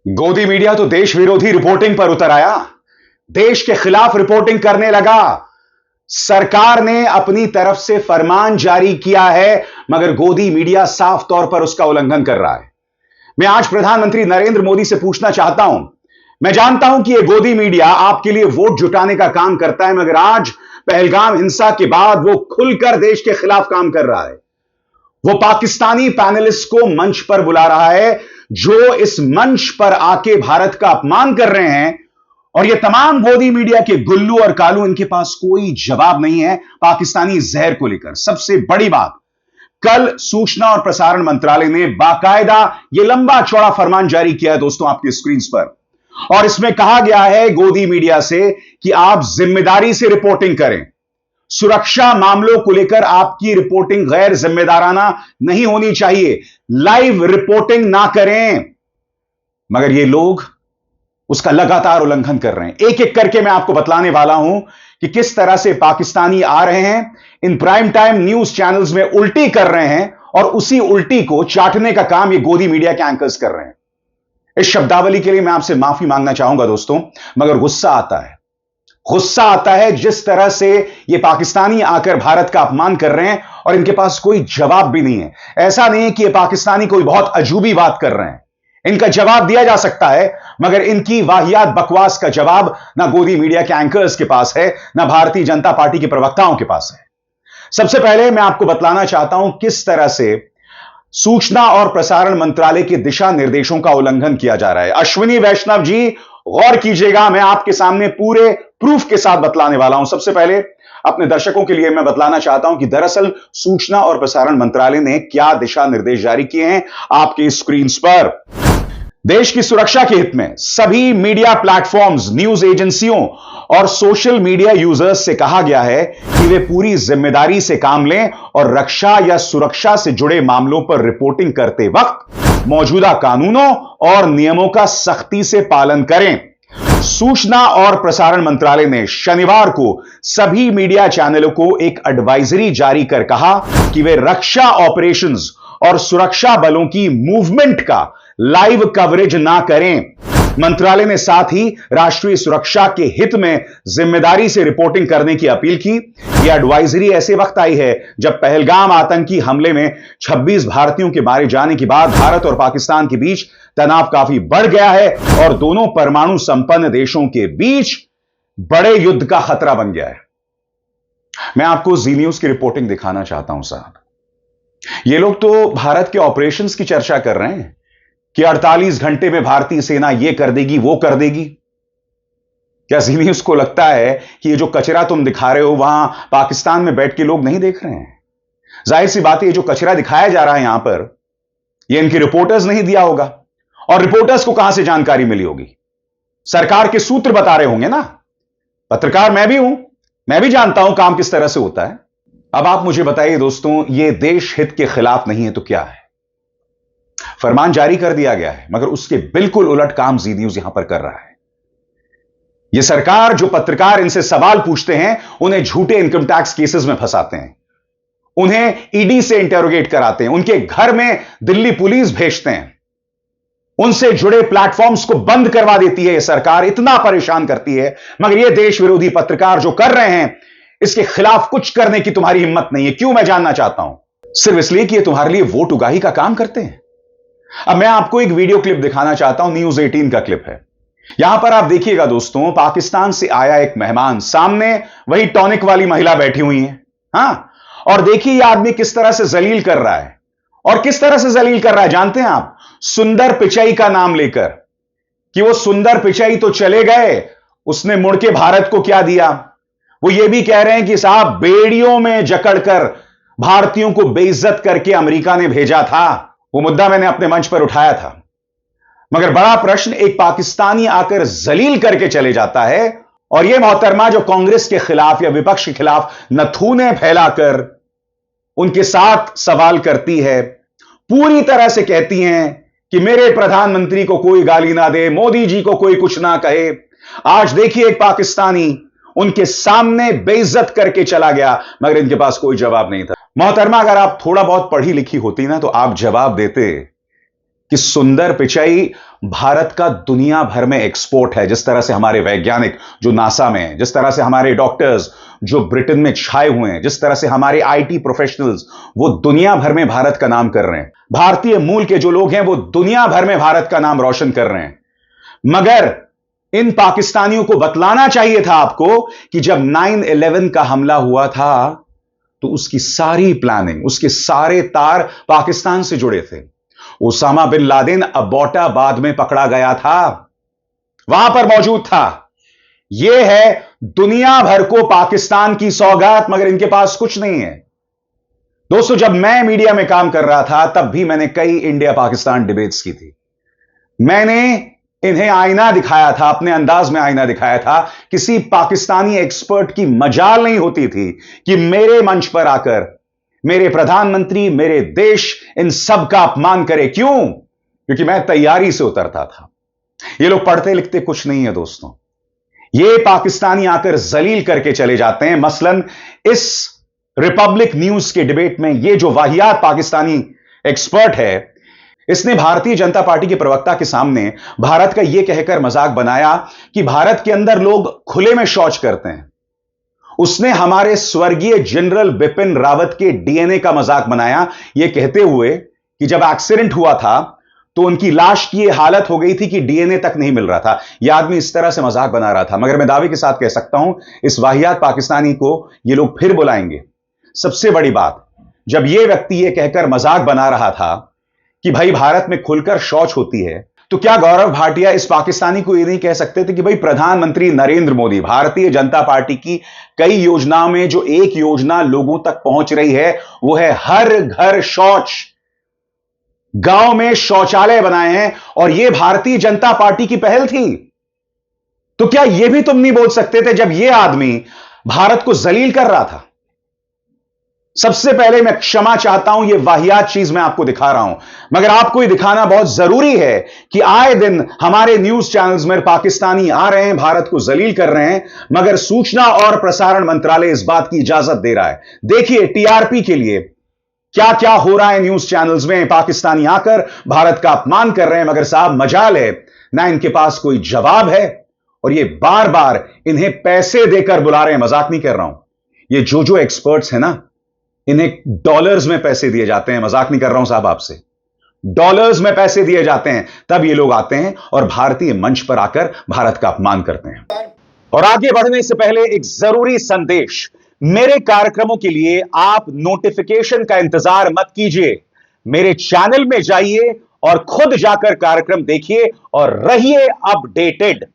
गोदी मीडिया तो देश विरोधी रिपोर्टिंग पर उतर आया, देश के खिलाफ रिपोर्टिंग करने लगा। सरकार ने अपनी तरफ से फरमान जारी किया है, मगर गोदी मीडिया साफ तौर पर उसका उल्लंघन कर रहा है। मैं आज प्रधानमंत्री नरेंद्र मोदी से पूछना चाहता हूं, मैं जानता हूं कि यह गोदी मीडिया आपके लिए वोट जुटाने का काम करता है, मगर आज पहलगाम हिंसा के बाद वो खुलकर देश के खिलाफ काम कर रहा है। वो पाकिस्तानी पैनलिस्ट को मंच पर बुला रहा है, जो इस मंच पर आके भारत का अपमान कर रहे हैं, और ये तमाम गोदी मीडिया के गुल्लू और कालू, इनके पास कोई जवाब नहीं है पाकिस्तानी जहर को लेकर। सबसे बड़ी बात, कल सूचना और प्रसारण मंत्रालय ने बाकायदा ये लंबा चौड़ा फरमान जारी किया है दोस्तों आपकी स्क्रीन पर, और इसमें कहा गया है गोदी मीडिया से कि आप जिम्मेदारी से रिपोर्टिंग करें। सुरक्षा मामलों को लेकर आपकी रिपोर्टिंग गैर जिम्मेदाराना नहीं होनी चाहिए, लाइव रिपोर्टिंग ना करें। मगर ये लोग उसका लगातार उल्लंघन कर रहे हैं। एक एक करके मैं आपको बतलाने वाला हूं कि किस तरह से पाकिस्तानी आ रहे हैं, इन प्राइम टाइम न्यूज चैनल्स में उल्टी कर रहे हैं, और उसी उल्टी को चाटने का काम ये गोदी मीडिया के एंकर्स कर रहे हैं। इस शब्दावली के लिए मैं आपसे माफी मांगना चाहूंगा दोस्तों, मगर गुस्सा आता है जिस तरह से ये पाकिस्तानी आकर भारत का अपमान कर रहे हैं और इनके पास कोई जवाब भी नहीं है। ऐसा नहीं है कि ये पाकिस्तानी कोई बहुत अजूबी बात कर रहे हैं, इनका जवाब दिया जा सकता है, मगर इनकी वाहियात बकवास का जवाब ना गोदी मीडिया के एंकर्स के पास है, ना भारतीय जनता पार्टी के प्रवक्ताओं के पास है। सबसे पहले मैं आपको बतलाना चाहता हूं किस तरह से सूचना और प्रसारण मंत्रालय के दिशा निर्देशों का उल्लंघन किया जा रहा है। अश्विनी वैष्णव जी, गौर कीजिएगा, मैं आपके सामने पूरे प्रूफ के साथ बतलाने वाला हूं। सबसे पहले अपने दर्शकों के लिए मैं बतलाना चाहता हूं कि दरअसल सूचना और प्रसारण मंत्रालय ने क्या दिशा निर्देश जारी किए हैं आपके स्क्रीन पर। देश की सुरक्षा के हित में सभी मीडिया प्लेटफॉर्म्स, न्यूज एजेंसियों और सोशल मीडिया यूजर्स से कहा गया है कि वे पूरी जिम्मेदारी से काम लें और रक्षा या सुरक्षा से जुड़े मामलों पर रिपोर्टिंग करते वक्त मौजूदा कानूनों और नियमों का सख्ती से पालन करें। सूचना और प्रसारण मंत्रालय ने शनिवार को सभी मीडिया चैनलों को एक एडवाइजरी जारी कर कहा कि वे रक्षा ऑपरेशंस और सुरक्षा बलों की मूवमेंट का लाइव कवरेज ना करें। मंत्रालय ने साथ ही राष्ट्रीय सुरक्षा के हित में जिम्मेदारी से रिपोर्टिंग करने की अपील की। यह एडवाइजरी ऐसे वक्त आई है जब पहलगाम आतंकी हमले में 26 भारतीयों के मारे जाने के बाद भारत और पाकिस्तान के बीच तनाव काफी बढ़ गया है और दोनों परमाणु संपन्न देशों के बीच बड़े युद्ध का खतरा बन गया है। मैं आपको जी न्यूज की रिपोर्टिंग दिखाना चाहता हूं साहब। ये लोग तो भारत के ऑपरेशंस की चर्चा कर रहे हैं कि 48 घंटे में भारतीय सेना यह कर देगी, वो कर देगी। क्या जी न्यूज को लगता है कि ये जो कचरा तुम दिखा रहे हो वहां पाकिस्तान में बैठ के लोग नहीं देख रहे हैं? जाहिर सी बात है, ये जो कचरा दिखाया जा रहा है यहां पर, ये इनके रिपोर्टर्स नहीं दिया होगा, और रिपोर्टर्स को कहां से जानकारी मिली होगी? सरकार के सूत्र बता रहे होंगे ना। पत्रकार मैं भी हूं, मैं भी जानता हूं काम किस तरह से होता है। अब आप मुझे बताइए दोस्तों, ये देश हित के खिलाफ नहीं है तो क्या है? फरमान जारी कर दिया गया है, मगर उसके बिल्कुल उलट काम जी न्यूज यहां पर कर रहा है। यह सरकार, जो पत्रकार इनसे सवाल पूछते हैं, उन्हें झूठे इनकम टैक्स केसेस में फंसाते हैं, उन्हें ईडी से इंटेरोगेट कराते हैं, उनके घर में दिल्ली पुलिस भेजते हैं, उनसे जुड़े प्लेटफॉर्म्स को बंद करवा देती है यह सरकार, इतना परेशान करती है। मगर यह देश विरोधी पत्रकार जो कर रहे हैं, इसके खिलाफ कुछ करने की तुम्हारी हिम्मत नहीं है। क्यों, मैं जानना चाहता हूं। सिर्फ इसलिए कि ये तुम्हारे लिए वोट उगाही का काम करते हैं। अब मैं आपको एक वीडियो क्लिप दिखाना चाहता हूं, न्यूज 18 का क्लिप है। यहां पर आप देखिएगा दोस्तों, पाकिस्तान से आया एक मेहमान, सामने वही टॉनिक वाली महिला बैठी हुई है, हां, और देखिए यह आदमी किस तरह से जलील कर रहा है। और किस तरह से जलील कर रहा है जानते हैं आप? सुंदर पिचाई का नाम लेकर, कि वो सुंदर पिचाई तो चले गए, उसने मुड़ के भारत को क्या दिया। वो ये भी कह रहे हैं कि साहब, बेड़ियों में जकड़कर भारतीयों को बेइज्जत करके अमेरिका ने भेजा था। वो मुद्दा मैंने अपने मंच पर उठाया था। मगर बड़ा प्रश्न, एक पाकिस्तानी आकर जलील करके चले जाता है, और यह मोहतरमा जो कांग्रेस के खिलाफ या विपक्ष के खिलाफ नथूने फैलाकर उनके साथ सवाल करती है, पूरी तरह से कहती हैं कि मेरे प्रधानमंत्री को कोई गाली ना दे, मोदी जी को कोई कुछ ना कहे। आज देखिए एक पाकिस्तानी उनके सामने बेइज्जत करके चला गया, मगर इनके पास कोई जवाब नहीं था। मोहतरमा, अगर आप थोड़ा बहुत पढ़ी लिखी होती ना, तो आप जवाब देते कि सुंदर पिचाई भारत का दुनिया भर में एक्सपोर्ट है। जिस तरह से हमारे वैज्ञानिक जो नासा में हैं, जिस तरह से हमारे डॉक्टर्स जो ब्रिटेन में छाए हुए हैं, जिस तरह से हमारे आईटी प्रोफेशनल्स वो दुनिया भर में भारत का नाम कर रहे हैं, भारतीय मूल के जो लोग हैं वो दुनिया भर में भारत का नाम रोशन कर रहे हैं। मगर इन पाकिस्तानियों को बतलाना चाहिए था आपको कि जब 9/11 का हमला हुआ था तो उसकी सारी प्लानिंग, उसके सारे तार पाकिस्तान से जुड़े थे। ओसामा बिन लादेन अबोटाबाद में पकड़ा गया था, वहां पर मौजूद था। यह है दुनिया भर को पाकिस्तान की सौगात, मगर इनके पास कुछ नहीं है। दोस्तों, जब मैं मीडिया में काम कर रहा था तब भी मैंने कई इंडिया पाकिस्तान डिबेट्स की थी। मैंने इन्हें आईना दिखाया था, अपने अंदाज में आईना दिखाया था। किसी पाकिस्तानी एक्सपर्ट की मजाल नहीं होती थी कि मेरे मंच पर आकर मेरे प्रधानमंत्री, मेरे देश, इन सब का अपमान करे। क्यों? क्योंकि मैं तैयारी से उतरता था। ये लोग पढ़ते लिखते कुछ नहीं है दोस्तों। ये पाकिस्तानी आकर जलील करके चले जाते हैं। मसलन इस रिपब्लिक न्यूज के डिबेट में ये जो वाहियात पाकिस्तानी एक्सपर्ट है, इसने भारतीय जनता पार्टी के प्रवक्ता के सामने भारत का यह कहकर मजाक बनाया कि भारत के अंदर लोग खुले में शौच करते हैं। उसने हमारे स्वर्गीय जनरल बिपिन रावत के डीएनए का मजाक बनाया, यह कहते हुए कि जब एक्सीडेंट हुआ था तो उनकी लाश की यह हालत हो गई थी कि डीएनए तक नहीं मिल रहा था। यह आदमी इस तरह से मजाक बना रहा था। मगर मैं दावे के साथ कह सकता हूं, इस वाहियात पाकिस्तानी को यह लोग फिर बुलाएंगे। सबसे बड़ी बात, जब यह व्यक्ति यह कहकर मजाक बना रहा था कि भाई भारत में खुलकर शौच होती है, तो क्या गौरव भाटिया इस पाकिस्तानी को यह नहीं कह सकते थे कि भाई प्रधानमंत्री नरेंद्र मोदी, भारतीय जनता पार्टी की कई योजनाओं में जो एक योजना लोगों तक पहुंच रही है वो है हर घर शौच। गांव में शौचालय बनाए हैं और यह भारतीय जनता पार्टी की पहल थी। तो क्या यह भी तुम नहीं बोल सकते थे जब यह आदमी भारत को जलील कर रहा था? सबसे पहले मैं क्षमा चाहता हूं, यह वाहियात चीज मैं आपको दिखा रहा हूं, मगर आपको यह दिखाना बहुत जरूरी है कि आए दिन हमारे न्यूज चैनल्स में पाकिस्तानी आ रहे हैं, भारत को जलील कर रहे हैं, मगर सूचना और प्रसारण मंत्रालय इस बात की इजाजत दे रहा है। देखिए टीआरपी के लिए क्या क्या हो रहा है न्यूज चैनल्स में। पाकिस्तानी आकर भारत का अपमान कर रहे हैं, मगर साहब मजाल है ना इनके पास कोई जवाब है, और ये बार बार इन्हें पैसे देकर बुला रहे हैं। मजाक नहीं कर रहा हूं, ये जो एक्सपर्ट्स हैं ना, इन्हें डॉलर्स में पैसे दिए जाते हैं। मजाक नहीं कर रहा हूं साहब आपसे, डॉलर्स में पैसे दिए जाते हैं, तब ये लोग आते हैं और भारतीय मंच पर आकर भारत का अपमान करते हैं। और आगे बढ़ने से पहले एक जरूरी संदेश, मेरे कार्यक्रमों के लिए आप नोटिफिकेशन का इंतजार मत कीजिए। मेरे चैनल में जाइए और खुद जाकर कार्यक्रम देखिए और रहिए अपडेटेड।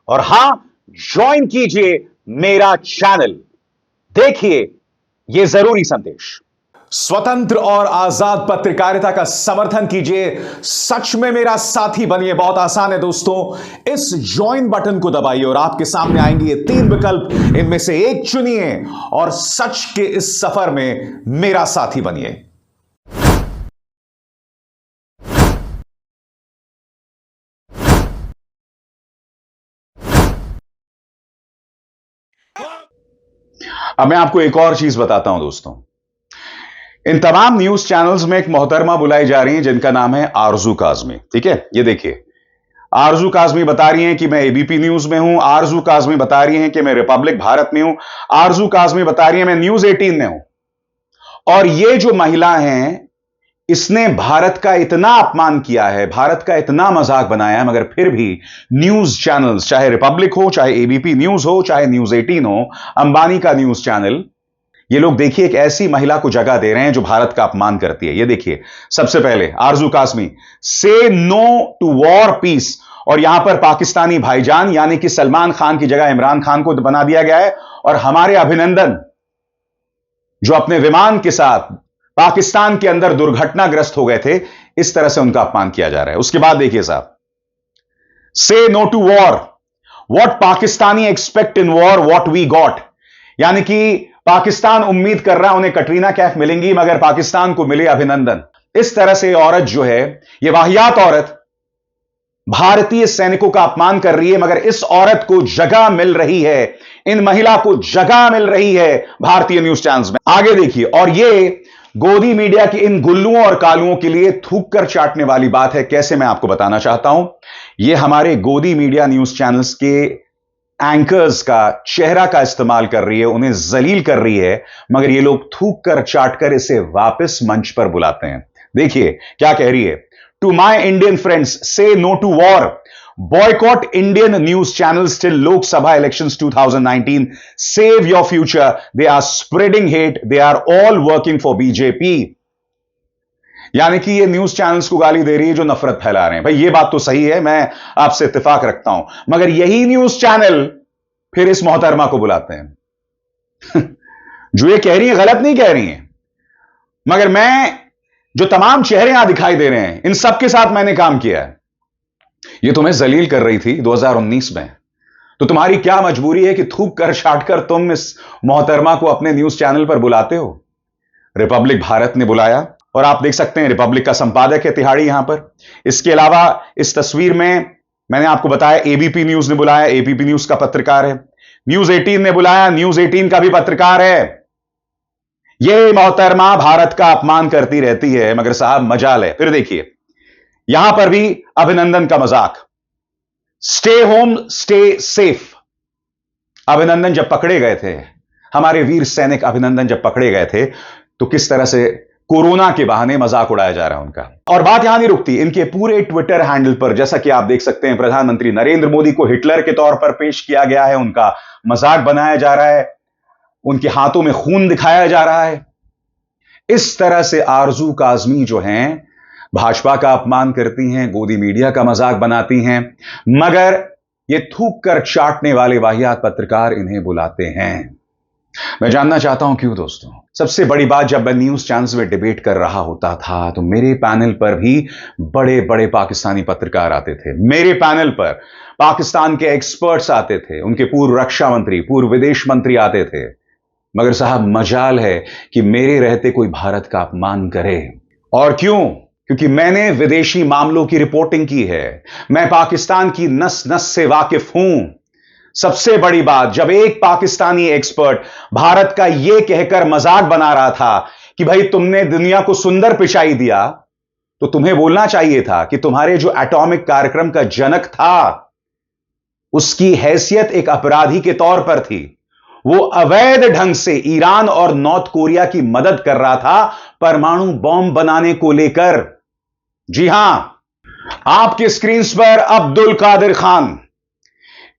और हां, ज्वाइन कीजिए मेरा चैनल, देखिए यह जरूरी संदेश। स्वतंत्र और आजाद पत्रकारिता का समर्थन कीजिए, सच में मेरा साथी बनिए। बहुत आसान है दोस्तों, इस ज्वाइन बटन को दबाइए और आपके सामने आएंगे ये 3 विकल्प, इनमें से एक चुनिए और सच के इस सफर में मेरा साथी बनिए। अब मैं आपको एक और चीज बताता हूं दोस्तों, इन तमाम न्यूज चैनल्स में एक मोहतरमा बुलाई जा रही है जिनका नाम है आरजू काजमी। ठीक है, ये देखिए, आरजू काजमी बता रही हैं कि मैं एबीपी न्यूज में हूं, आरजू काजमी बता रही हैं कि मैं रिपब्लिक भारत में हूं, आरजू काजमी बता रही है मैं न्यूज 18 में हूं। और ये जो महिला है, इसने भारत का इतना अपमान किया है, भारत का इतना मजाक बनाया है, मगर फिर भी न्यूज चैनल्स, चाहे रिपब्लिक हो, चाहे एबीपी न्यूज हो, चाहे न्यूज 18 हो, अंबानी का न्यूज चैनल, ये लोग देखिए एक ऐसी महिला को जगह दे रहे हैं जो भारत का अपमान करती है। ये देखिए, सबसे पहले आरजू कासमी, से नो टू वॉर पीस, और यहां पर पाकिस्तानी भाईजान यानी कि सलमान खान की जगह इमरान खान को बना दिया गया है, और हमारे अभिनंदन जो अपने विमान के साथ पाकिस्तान के अंदर दुर्घटनाग्रस्त हो गए थे, इस तरह से उनका अपमान किया जा रहा है। उसके बाद देखिए साहब, say no to war, what Pakistani expect in war what we got, यानी कि पाकिस्तान उम्मीद कर रहा है उन्हें कटरीना कैफ मिलेंगी, मगर पाकिस्तान को मिले अभिनंदन। इस तरह से औरत जो है, यह वाहियात औरत भारतीय सैनिकों का अपमान कर रही है, मगर इस औरत को जगह मिल रही है, इन महिला को जगह मिल रही है भारतीय न्यूज चैनल्स में। आगे देखिए, और ये गोदी मीडिया की इन गुल्लुओं और कालुओं के लिए थूक कर चाटने वाली बात है। कैसे, मैं आपको बताना चाहता हूं। यह हमारे गोदी मीडिया न्यूज चैनल्स के एंकर्स का चेहरा का इस्तेमाल कर रही है, उन्हें जलील कर रही है, मगर ये लोग थूक कर चाट कर इसे वापस मंच पर बुलाते हैं। देखिए क्या कह रही है। To my Indian friends, say no to war, boycott Indian news channels till Lok Sabha elections 2019, save your future, they are spreading hate, they are all working for BJP। यानी कि ये न्यूज चैनल्स को गाली दे रही है जो नफरत फैला रहे हैं। भाई ये बात तो सही है, मैं आपसे इत्तेफाक रखता हूं, मगर यही न्यूज चैनल फिर इस मोहतरमा को बुलाते हैं। जो ये कह रही है गलत नहीं कह रही है, मगर मैं जो तमाम चेहरे यहां दिखाई दे रहे हैं, इन सबके साथ मैंने काम किया है। ये तुम्हें जलील कर रही थी 2019 में, तो तुम्हारी क्या मजबूरी है कि थूक कर छाट कर तुम इस मोहतरमा को अपने न्यूज चैनल पर बुलाते हो। रिपब्लिक भारत ने बुलाया, और आप देख सकते हैं रिपब्लिक का संपादक है तिहाड़ी यहां पर। इसके अलावा इस तस्वीर में मैंने आपको बताया एबीपी न्यूज ने बुलाया, एबीपी न्यूज का पत्रकार है। न्यूज 18 ने बुलाया, न्यूज 18 का भी पत्रकार है। यह मोहतरमा भारत का अपमान करती रहती है, मगर साहब मजाल है। फिर देखिए यहां पर भी अभिनंदन का मजाक। Stay home stay safe. अभिनंदन जब पकड़े गए थे, हमारे वीर सैनिक अभिनंदन जब पकड़े गए थे, तो किस तरह से कोरोना के बहाने मजाक उड़ाया जा रहा है उनका। और बात यहां नहीं रुकती, इनके पूरे ट्विटर हैंडल पर जैसा कि आप देख सकते हैं, प्रधानमंत्री नरेंद्र मोदी को हिटलर के तौर पर पेश किया गया है, उनका मजाक बनाया जा रहा है, उनके हाथों में खून दिखाया जा रहा है। इस तरह से आरजू काजमी जो हैं भाजपा का अपमान करती हैं, गोदी मीडिया का मजाक बनाती हैं, मगर ये थूक कर चाटने वाले वाहियात पत्रकार इन्हें बुलाते हैं। मैं जानना चाहता हूं क्यों दोस्तों। सबसे बड़ी बात, जब मैं न्यूज चैनल्स में डिबेट कर रहा होता था तो मेरे पैनल पर भी बड़े बड़े पाकिस्तानी पत्रकार आते थे। मेरे पैनल पर पाकिस्तान के एक्सपर्ट्स आते थे, उनके पूर्व रक्षा मंत्री, पूर्व विदेश मंत्री आते थे, मगर साहब मजाल है कि मेरे रहते कोई भारत का अपमान करे। और क्यों? क्योंकि मैंने विदेशी मामलों की रिपोर्टिंग की है, मैं पाकिस्तान की नस नस से वाकिफ हूं। सबसे बड़ी बात, जब एक पाकिस्तानी एक्सपर्ट भारत का यह कहकर मजाक बना रहा था कि भाई तुमने दुनिया को सुंदर पिचाई दिया, तो तुम्हें बोलना चाहिए था कि तुम्हारे जो एटॉमिक कार्यक्रम का जनक था, उसकी हैसियत एक अपराधी के तौर पर थी। वो अवैध ढंग से ईरान और नॉर्थ कोरिया की मदद कर रहा था परमाणु बॉम्ब बनाने को लेकर। जी हां, आपके स्क्रीन पर अब्दुल कादिर खान,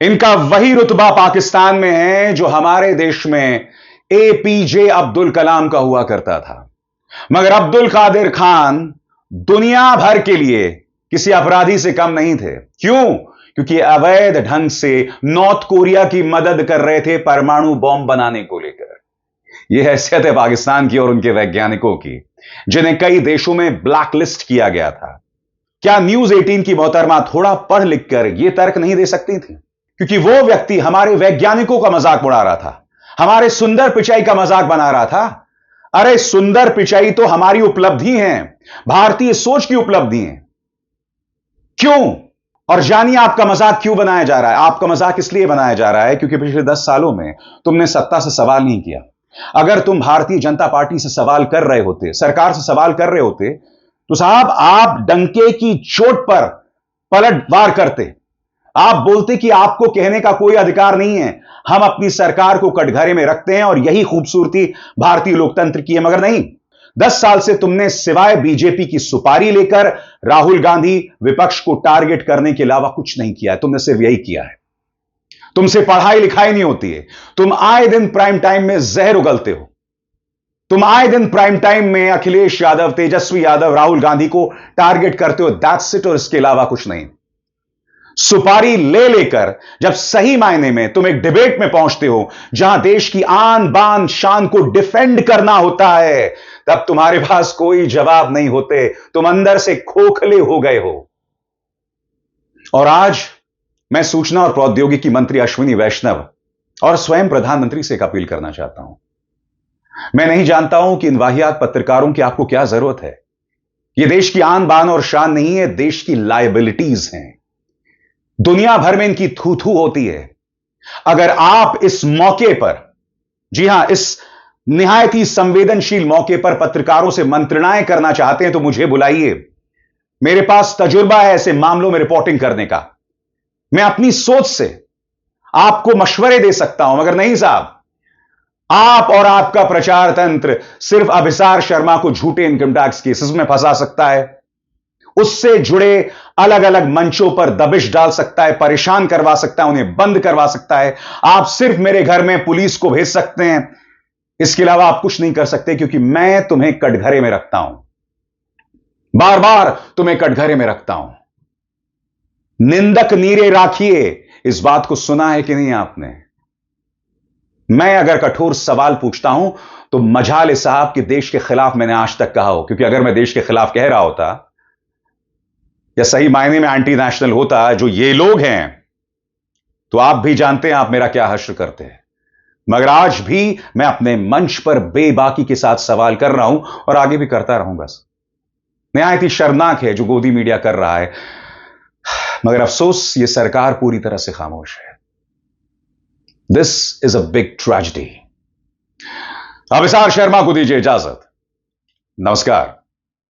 इनका वही रुतबा पाकिस्तान में है जो हमारे देश में एपीजे अब्दुल कलाम का हुआ करता था। मगर अब्दुल कादिर खान दुनिया भर के लिए किसी अपराधी से कम नहीं थे। क्यों? क्योंकि अवैध ढंग से नॉर्थ कोरिया की मदद कर रहे थे परमाणु बॉम्ब बनाने को लेकर। यह हैसियत है पाकिस्तान की और उनके वैज्ञानिकों की, जिन्हें कई देशों में ब्लैकलिस्ट किया गया था। क्या न्यूज 18 की मोहतरमा थोड़ा पढ़ लिख कर यह तर्क नहीं दे सकती थी? क्योंकि वो व्यक्ति हमारे वैज्ञानिकों का मजाक उड़ा रहा था, हमारे सुंदर पिचाई का मजाक बना रहा था। अरे सुंदर पिचाई तो हमारी उपलब्धि है, भारतीय सोच की उपलब्धि है। क्यों? और जानिए आपका मजाक क्यों बनाया जा रहा है। आपका मजाक इसलिए बनाया जा रहा है क्योंकि पिछले 10 सालों में तुमने सत्ता से सवाल नहीं किया। अगर तुम भारतीय जनता पार्टी से सवाल कर रहे होते, सरकार से सवाल कर रहे होते, तो साहब आप डंके की चोट पर पलटवार करते। आप बोलते कि आपको कहने का कोई अधिकार नहीं है, हम अपनी सरकार को कटघरे में रखते हैं और यही खूबसूरती भारतीय लोकतंत्र की है। मगर नहीं, 10 साल से तुमने सिवाय बीजेपी की सुपारी लेकर राहुल गांधी विपक्ष को टारगेट करने के अलावा कुछ नहीं किया है। तुमने सिर्फ यही किया है। तुमसे पढ़ाई लिखाई नहीं होती है। तुम आए दिन प्राइम टाइम में जहर उगलते हो। तुम आए दिन प्राइम टाइम में अखिलेश यादव, तेजस्वी यादव, राहुल गांधी को टारगेट करते हो। दैट्स इट, और इसके अलावा कुछ नहीं। सुपारी ले लेकर जब सही मायने में तुम एक डिबेट में पहुंचते हो जहां देश की आन बान शान को डिफेंड करना होता है, तब तुम्हारे पास कोई जवाब नहीं होते। तुम अंदर से खोखले हो गए हो। और आज मैं सूचना और प्रौद्योगिकी मंत्री अश्विनी वैष्णव और स्वयं प्रधानमंत्री से एक अपील करना चाहता हूं। मैं नहीं जानता हूं कि इन वाहियात पत्रकारों की आपको क्या जरूरत है। यह देश की आन बान और शान नहीं है, देश की लायबिलिटीज हैं। दुनिया भर में इनकी थू थू होती है। अगर आप इस मौके पर, जी हां, इस निहायत ही संवेदनशील मौके पर पत्रकारों से मंत्रणाएं करना चाहते हैं तो मुझे बुलाइए। मेरे पास तजुर्बा है ऐसे मामलों में रिपोर्टिंग करने का। मैं अपनी सोच से आपको मशवरे दे सकता हूं, मगर नहीं साहब, आप और आपका प्रचार तंत्र सिर्फ अभिसार शर्मा को झूठे इनकम टैक्स केसेस में फंसा सकता है, उससे जुड़े अलग अलग मंचों पर दबिश डाल सकता है, परेशान करवा सकता है, उन्हें बंद करवा सकता है। आप सिर्फ मेरे घर में पुलिस को भेज सकते हैं, इसके अलावा आप कुछ नहीं कर सकते, क्योंकि मैं तुम्हें कटघरे में रखता हूं, बार बार तुम्हें कटघरे में रखता हूं। निंदक नीरे राखिए, इस बात को सुना है कि नहीं आपने? मैं अगर कठोर सवाल पूछता हूं तो मजाल है साहब कि देश के खिलाफ मैंने आज तक कहा हो, क्योंकि अगर मैं देश के खिलाफ कह रहा होता या सही मायने में एंटी नेशनल होता जो ये लोग हैं, तो आप भी जानते हैं आप मेरा क्या हश्र करते हैं। मगर आज भी मैं अपने मंच पर बेबाकी के साथ सवाल कर रहा हूं और आगे भी करता रहूंगा। निहायत ही शर्मनाक है जो गोदी मीडिया कर रहा है, मगर अफसोस ये सरकार पूरी तरह से खामोश है। This is a big tragedy. Abhisar Sharma को दीजिए इजाजत। नमस्कार।